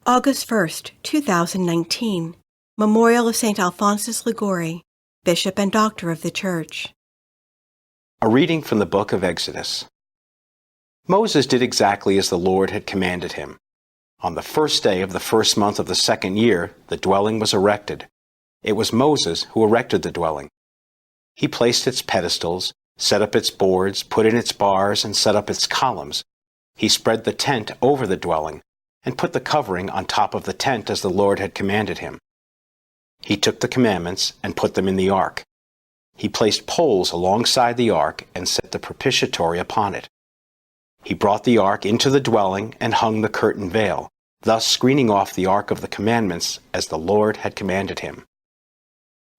August 1st, 2019. Memorial of St. Alphonsus Liguori, Bishop and Doctor of the Church. A reading from the book of Exodus. Moses did exactly as the Lord had commanded him. On the first day of the first month of the second year, the dwelling was erected. It was Moses who erected the dwelling. He placed its pedestals, set up its boards, put in its bars, and set up its columns. He spread the tent over the dwelling, and put the covering on top of the tent as the Lord had commanded him. He took the commandments and put them in the ark. He placed poles alongside the ark and set the propitiatory upon it. He brought the ark into the dwelling and hung the curtain veil, thus screening off the ark of the commandments as the Lord had commanded him.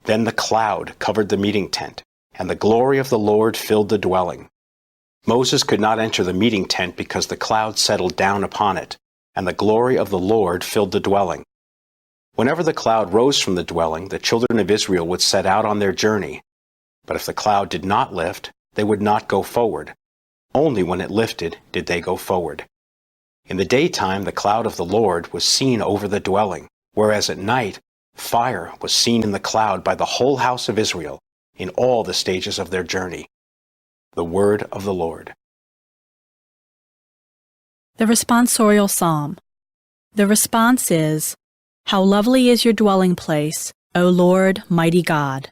Then the cloud covered the meeting tent, and the glory of the Lord filled the dwelling. Moses could not enter the meeting tent because the cloud settled down upon it, and the glory of the Lord filled the dwelling. Whenever the cloud rose from the dwelling, the children of Israel would set out on their journey. But if the cloud did not lift, they would not go forward. Only when it lifted did they go forward. In the daytime the cloud of the Lord was seen over the dwelling, whereas at night fire was seen in the cloud by the whole house of Israel in all the stages of their journey. The word of the Lord. The responsorial psalm. The response is, "How lovely is your dwelling place, O Lord, mighty God!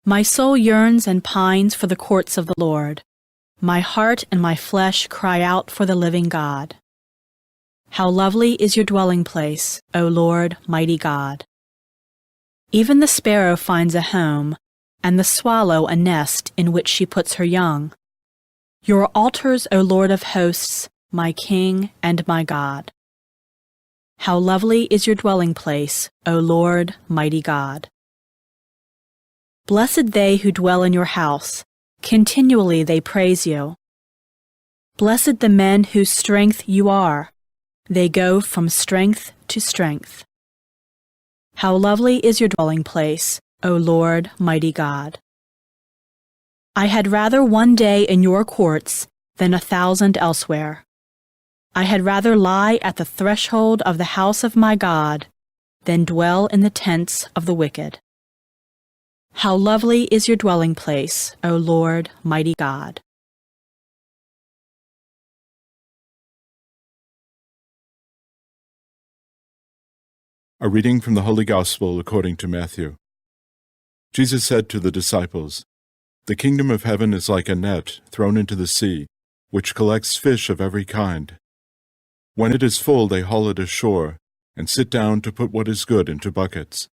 My soul yearns and pines for the courts of the Lord. My heart and my flesh cry out for the living God. How lovely is your dwelling place, O Lord, mighty God! Even the sparrow finds a home, and the swallow a nest in which she puts her young. Your altars, O Lord of hosts, my King and my God. How lovely is your dwelling place, O Lord, mighty God! Blessed they who dwell in your house, continually they praise you. Blessed the men whose strength you are, they go from strength to strength. How lovely is your dwelling place, O Lord, mighty God! I had rather one day in your courts than 1,000 elsewhere. I had rather lie at the threshold of the house of my God than dwell in the tents of the wicked. How lovely is your dwelling place, O Lord, mighty God! A reading from the Holy Gospel according to Matthew. Jesus said to the disciples, "The kingdom of heaven is like a net thrown into the sea, which collects fish of every kind. When it is full, they haul it ashore, and sit down to put what is good into buckets.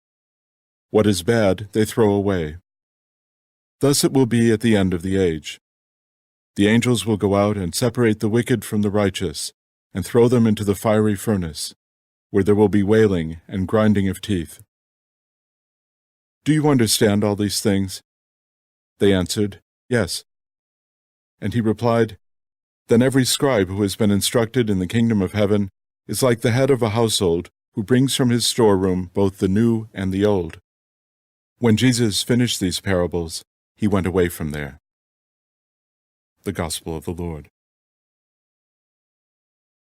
What is bad, they throw away. Thus it will be at the end of the age. The angels will go out and separate the wicked from the righteous, and throw them into the fiery furnace, where there will be wailing and grinding of teeth." "Do you understand all these things?" They answered, "Yes." And he replied, "Then every scribe who has been instructed in the kingdom of heaven is like the head of a household who brings from his storeroom both the new and the old." When Jesus finished these parables, he went away from there. The Gospel of the Lord.